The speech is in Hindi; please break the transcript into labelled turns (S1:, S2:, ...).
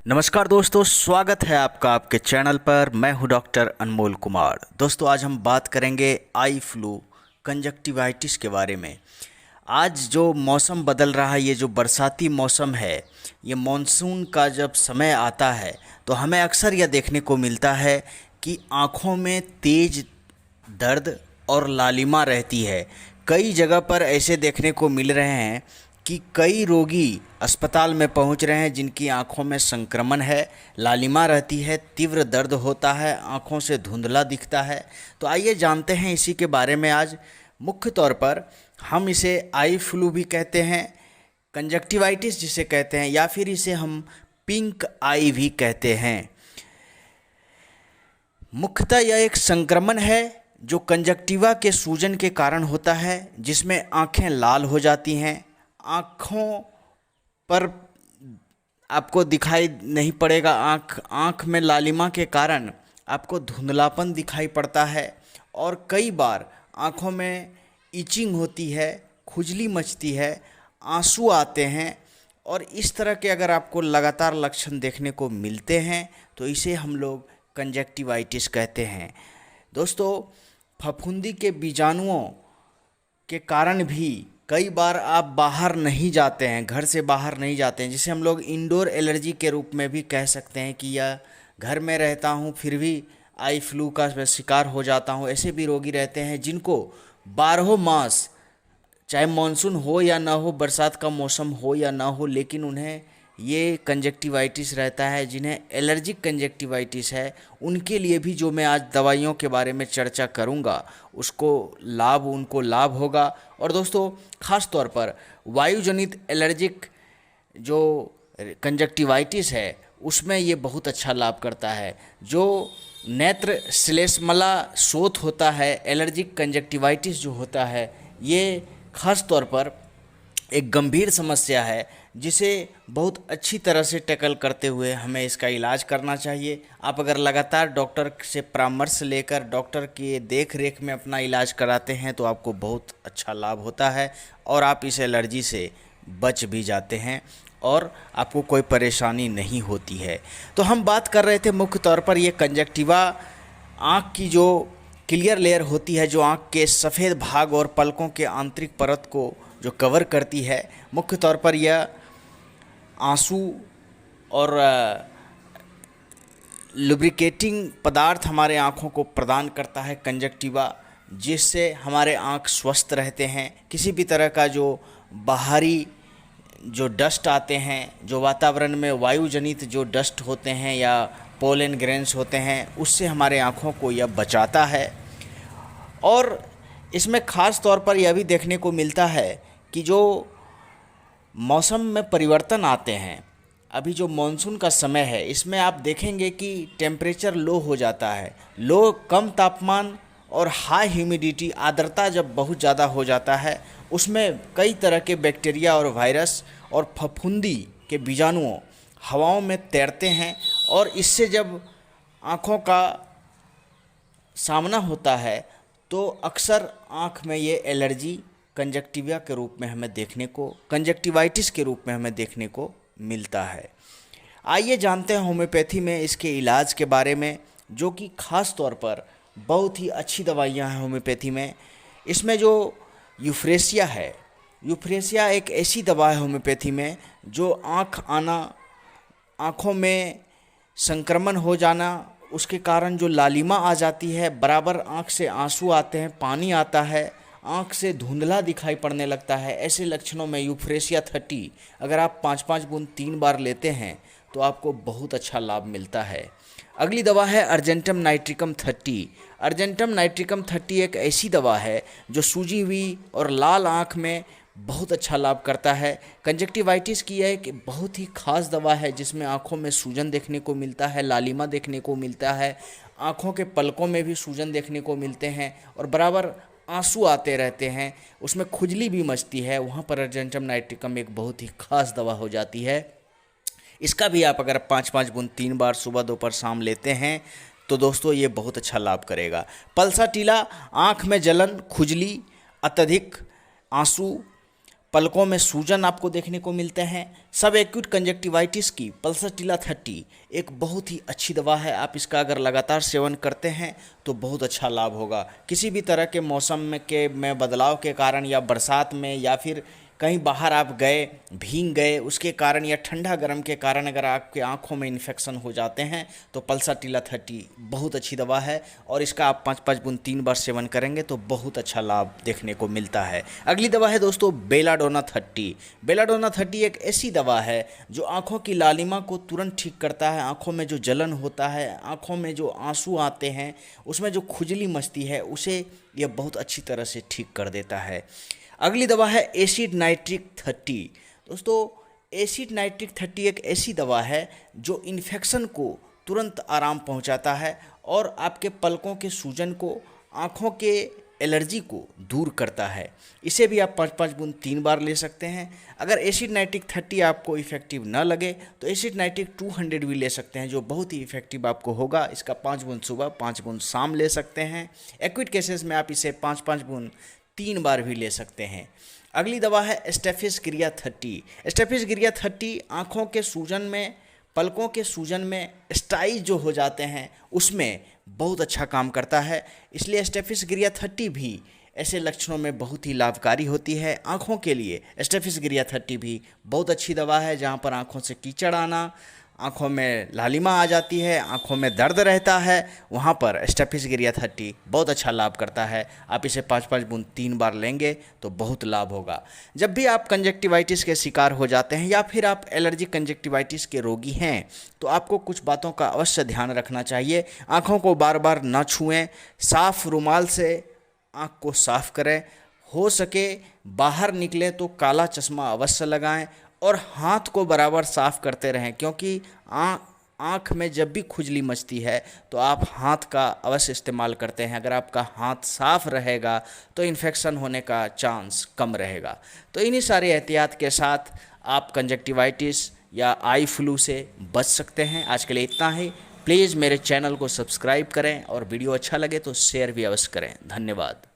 S1: नमस्कार दोस्तों, स्वागत है आपका आपके चैनल पर। मैं हूं डॉक्टर अनमोल कुमार। दोस्तों, आज हम बात करेंगे आई फ्लू कंजक्टिवाइटिस के बारे में। आज जो मौसम बदल रहा है, ये जो बरसाती मौसम है, ये मॉनसून का जब समय आता है तो हमें अक्सर यह देखने को मिलता है कि आँखों में तेज दर्द और लालिमा रहती है। कई जगह पर ऐसे देखने को मिल रहे हैं कि कई रोगी अस्पताल में पहुंच रहे हैं जिनकी आंखों में संक्रमण है, लालिमा रहती है, तीव्र दर्द होता है, आंखों से धुंधला दिखता है। तो आइए जानते हैं इसी के बारे में आज। मुख्य तौर पर हम इसे आई फ्लू भी कहते हैं, कंजक्टिवाइटिस जिसे कहते हैं, या फिर इसे हम पिंक आई भी कहते हैं। मुख्यतः यह एक संक्रमण है जो कंजक्टिवा के सूजन के कारण होता है, जिसमें आंखें लाल हो जाती हैं। आँखों पर आपको दिखाई नहीं पड़ेगा, आँख में लालिमा के कारण आपको धुंधलापन दिखाई पड़ता है और कई बार आँखों में इचिंग होती है, खुजली मचती है, आंसू आते हैं। और इस तरह के अगर आपको लगातार लक्षण देखने को मिलते हैं तो इसे हम लोग कंजक्टिवाइटिस कहते हैं। दोस्तों, फफूंदी के बीजाणुओं के कारण भी कई बार आप बाहर नहीं जाते हैं, घर से बाहर नहीं जाते हैं, जिसे हम लोग इंडोर एलर्जी के रूप में भी कह सकते हैं कि यह घर में रहता हूँ फिर भी आई फ्लू का मैं शिकार हो जाता हूँ। ऐसे भी रोगी रहते हैं जिनको 12 मास, चाहे मानसून हो या ना हो, बरसात का मौसम हो या ना हो, लेकिन उन्हें ये कंजक्टिवाइटिस रहता है। जिन्हें एलर्जिक कंजक्टिवाइटिस है, उनके लिए भी जो मैं आज दवाइयों के बारे में चर्चा करूंगा उनको लाभ होगा। और दोस्तों, ख़ास तौर पर वायुजनित एलर्जिक जो कंजक्टिवाइटिस है उसमें ये बहुत अच्छा लाभ करता है। जो नेत्र श्लेष्मला शोथ होता है, एलर्जिक कंजक्टिवाइटिस जो होता है, ये ख़ास तौर पर एक गंभीर समस्या है जिसे बहुत अच्छी तरह से टैकल करते हुए हमें इसका इलाज करना चाहिए। आप अगर लगातार डॉक्टर से परामर्श लेकर डॉक्टर की देख रेख में अपना इलाज कराते हैं तो आपको बहुत अच्छा लाभ होता है और आप इस एलर्जी से बच भी जाते हैं और आपको कोई परेशानी नहीं होती है। तो हम बात कर रहे थे मुख्य तौर पर ये कंजक्टिवा आँख की जो क्लियर लेयर होती है, जो आँख के सफ़ेद भाग और पलकों के आंतरिक परत को जो कवर करती है। मुख्य तौर पर यह आंसू और लुब्रिकेटिंग पदार्थ हमारे आँखों को प्रदान करता है कंजक्टिवा, जिससे हमारे आँख स्वस्थ रहते हैं। किसी भी तरह का जो बाहरी जो डस्ट आते हैं, जो वातावरण में वायुजनित जो डस्ट होते हैं या पोलन ग्रेन्स होते हैं, उससे हमारे आँखों को यह बचाता है। और इसमें ख़ास तौर पर यह भी देखने को मिलता है कि जो मौसम में परिवर्तन आते हैं, अभी जो मानसून का समय है, इसमें आप देखेंगे कि टेम्परेचर लो हो जाता है। लो कम तापमान और हाई ह्यूमिडिटी, आर्द्रता जब बहुत ज़्यादा हो जाता है, उसमें कई तरह के बैक्टीरिया और वायरस और फफूंदी के बीजाणुओं हवाओं में तैरते हैं और इससे जब आँखों का सामना होता है तो अक्सर आँख में ये एलर्जी कंजक्टिवा के रूप में हमें देखने को, कंजक्टिवाइटिस के रूप में हमें देखने को मिलता है। आइए जानते हैं होम्योपैथी में इसके इलाज के बारे में, जो कि ख़ास तौर पर बहुत ही अच्छी दवाइयाँ हैं होम्योपैथी में। इसमें जो यूफ्रेसिया है, यूफ्रेसिया एक ऐसी दवा है होम्योपैथी में जो आँखों में संक्रमण हो जाना, उसके कारण जो लालिमा आ जाती है, बराबर आँख से आंसू आते हैं, पानी आता है, आँख से धुंधला दिखाई पड़ने लगता है, ऐसे लक्षणों में यूफ्रेसिया 30 अगर आप 5-5 बूंद 3 बार लेते हैं तो आपको बहुत अच्छा लाभ मिलता है। अगली दवा है अर्जेंटम नाइट्रिकम 30। अर्जेंटम नाइट्रिकम 30 एक ऐसी दवा है जो सूजी हुई और लाल आँख में बहुत अच्छा लाभ करता है। कंजक्टिवाइटिस की यह एक बहुत ही ख़ास दवा है जिसमें आँखों में सूजन देखने को मिलता है, लालिमा देखने को मिलता है, आँखों के पलकों में भी सूजन देखने को मिलते हैं और बराबर आंसू आते रहते हैं, उसमें खुजली भी मचती है। वहाँ पर अर्जेंटम नाइट्रिकम एक बहुत ही ख़ास दवा हो जाती है। इसका भी आप अगर 5-5 बूंद 3 बार सुबह दोपहर शाम लेते हैं तो दोस्तों ये बहुत अच्छा लाभ करेगा। पल्साटीला आँख में जलन, खुजली, अत्यधिक आंसू, पलकों में सूजन आपको देखने को मिलते हैं। सब एक्यूट कंजक्टिवाइटिस की पल्सरटिला 30 एक बहुत ही अच्छी दवा है। आप इसका अगर लगातार सेवन करते हैं तो बहुत अच्छा लाभ होगा। किसी भी तरह के मौसम में बदलाव के कारण या बरसात में या फिर कहीं बाहर आप गए, भीग गए, उसके कारण या ठंडा गर्म के कारण अगर आपके आँखों में इन्फेक्शन हो जाते हैं तो पल्सरटिला 30 बहुत अच्छी दवा है और इसका आप 5-5 बूंद 3 बार सेवन करेंगे तो बहुत अच्छा लाभ देखने को मिलता है। अगली दवा है दोस्तों बेलाडोना 30। बेलाडोना 30 एक ऐसी दवा है जो आँखों की लालिमा को तुरंत ठीक करता है। आँखों में जो जलन होता है, आँखों में जो आंसू आते हैं, उसमें जो खुजली मचती है, उसे यह बहुत अच्छी तरह से ठीक कर देता है। अगली दवा है एसिड नाइट्रिक 30। दोस्तों एसिड नाइट्रिक 30 एक ऐसी दवा है जो इन्फेक्शन को तुरंत आराम पहुंचाता है और आपके पलकों के सूजन को, आँखों के एलर्जी को दूर करता है। इसे भी आप 5-5 बूंद 3 बार ले सकते हैं। अगर एसिड नाइट्रिक 30 आपको इफेक्टिव ना लगे तो एसिड नाइट्रिक 200 भी ले सकते हैं जो बहुत ही इफेक्टिव आपको होगा। इसका 5 बूंद सुबह, 5 बूंद शाम ले सकते हैं। एक्यूट केसेस में आप इसे 5-5 बूंद 3 बार भी ले सकते हैं। अगली दवा है स्टेफिस गिरिया 30। स्टेफिस गिरिया 30 आँखों के सूजन में, पलकों के सूजन में, स्टाइज जो हो जाते हैं उसमें बहुत अच्छा काम करता है। इसलिए स्टेफिस गिरिया 30 भी ऐसे लक्षणों में बहुत ही लाभकारी होती है। आँखों के लिए स्टेफिस गिरिया 30 भी बहुत अच्छी दवा है। जहाँ पर आँखों से कीचड़ आना, आँखों में लालिमा आ जाती है, आँखों में दर्द रहता है, वहाँ पर स्टेफिस गिरिया 30 बहुत अच्छा लाभ करता है। आप इसे 5-5 बूंद 3 बार लेंगे तो बहुत लाभ होगा। जब भी आप कंजक्टिवाइटिस के शिकार हो जाते हैं या फिर आप एलर्जिक कंजक्टिवाइटिस के रोगी हैं तो आपको कुछ बातों का अवश्य ध्यान रखना चाहिए। आँखों को बार बार न छुएं, साफ रुमाल से आँख को साफ करें, हो सके बाहर निकले तो काला चश्मा अवश्य लगाएं और हाथ को बराबर साफ करते रहें, क्योंकि आँख में जब भी खुजली मचती है तो आप हाथ का अवश्य इस्तेमाल करते हैं। अगर आपका हाथ साफ रहेगा तो इन्फेक्शन होने का चांस कम रहेगा। तो इन्हीं सारे एहतियात के साथ आप कंजक्टिवाइटिस या आई फ्लू से बच सकते हैं। आज के लिए इतना ही। प्लीज़ मेरे चैनल को सब्सक्राइब करें और वीडियो अच्छा लगे तो शेयर भी अवश्य करें। धन्यवाद।